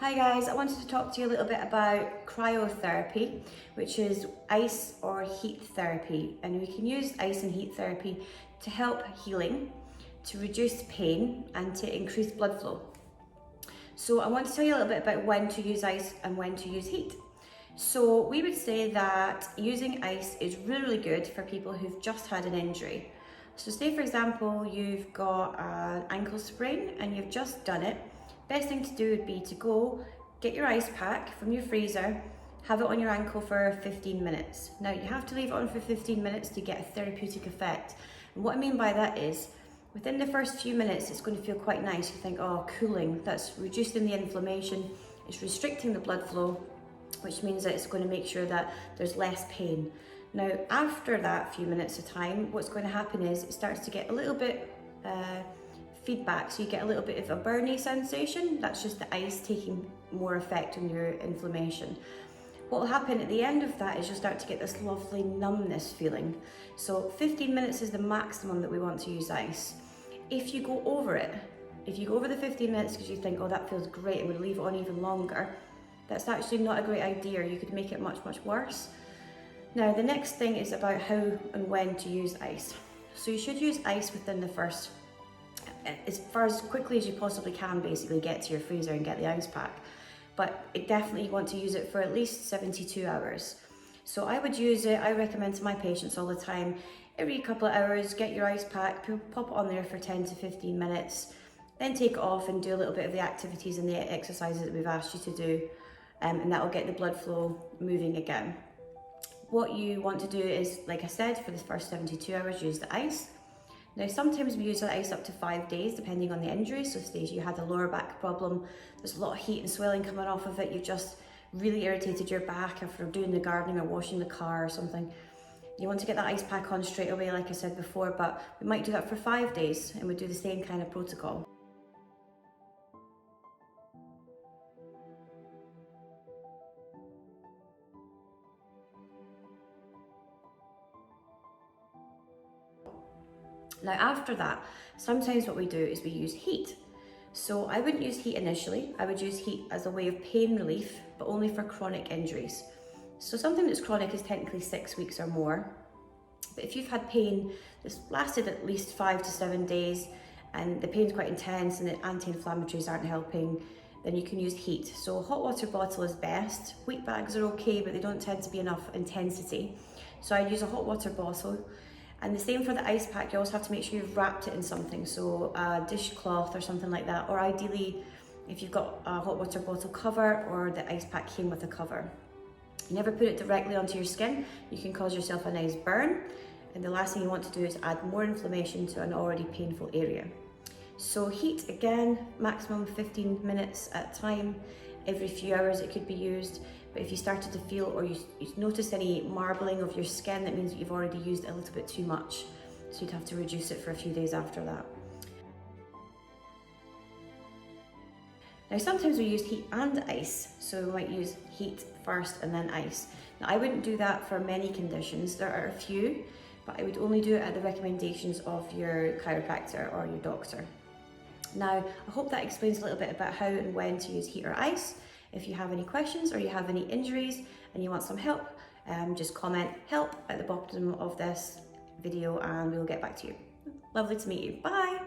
Hi guys, I wanted to talk to you a little bit about cryotherapy, which is ice or heat therapy. And we can use ice and heat therapy to help healing, to reduce pain, and to increase blood flow. So I want to tell you a little bit about when to use ice and when to use heat. So we would say that using ice is really good for people who've just had an injury. So say for example, you've got an ankle sprain and you've just done it. Best thing to do would be to go get your ice pack from your freezer, have it on your ankle for 15 minutes. Now you have to leave it on for 15 minutes to get a therapeutic effect. And what I mean by that is, within the first few minutes, it's going to feel quite nice. You think, oh, cooling, that's reducing the inflammation, it's restricting the blood flow, which means that it's going to make sure that there's less pain. Now, after that few minutes of time, what's going to happen is it starts to get a little bit feedback, so you get a little bit of a burny sensation. That's just the ice taking more effect on your inflammation. What will happen at the end of that is you'll start to get this lovely numbness feeling. So 15 minutes is the maximum that we want to use ice. If you go over it, if you go over the 15 minutes because you think, oh, that feels great, I'm going to leave it on even longer, that's actually not a great idea. You could make it much, much worse. Now, the next thing is about how and when to use ice. So you should use ice within the first, as quickly as you possibly can, basically get to your freezer and get the ice pack. But you definitely want to use it for at least 72 hours. So I would use it, I recommend to my patients all the time, every couple of hours, get your ice pack, pop it on there for 10 to 15 minutes, then take it off and do a little bit of the activities and the exercises that we've asked you to do, and that will get the blood flow moving again. What you want to do is, like I said, for the first 72 hours, use the ice. Now, sometimes we use the ice up to 5 days, depending on the injury. So say you had a lower back problem, there's a lot of heat and swelling coming off of it, you've just really irritated your back after doing the gardening or washing the car or something. You want to get that ice pack on straight away, like I said before, but we might do that for 5 days and we do the same kind of protocol. Now after that, sometimes what we do is we use heat. So I wouldn't use heat initially, I would use heat as a way of pain relief, but only for chronic injuries. So something that's chronic is technically 6 weeks or more. But if you've had pain that's lasted at least 5 to 7 days, and the pain's quite intense and the anti-inflammatories aren't helping, then you can use heat. So a hot water bottle is best. Wheat bags are okay, but they don't tend to be enough intensity. So I'd use a hot water bottle. And the same for the ice pack, you also have to make sure you've wrapped it in something, so a dishcloth or something like that, or ideally, if you've got a hot water bottle cover or the ice pack came with a cover. You never put it directly onto your skin, you can cause yourself a nice burn, and the last thing you want to do is add more inflammation to an already painful area. So heat, again, maximum 15 minutes at a time. Every few hours it could be used. But if you started to feel or you notice any marbling of your skin, that means that you've already used a little bit too much. So you'd have to reduce it for a few days after that. Now sometimes we use heat and ice, so we might use heat first and then ice. Now I wouldn't do that for many conditions, there are a few, but I would only do it at the recommendations of your chiropractor or your doctor. Now, I hope that explains a little bit about how and when to use heat or ice. If you have any questions or you have any injuries and you want some help, just comment help at the bottom of this video and we'll get back to you. Lovely to meet you. Bye.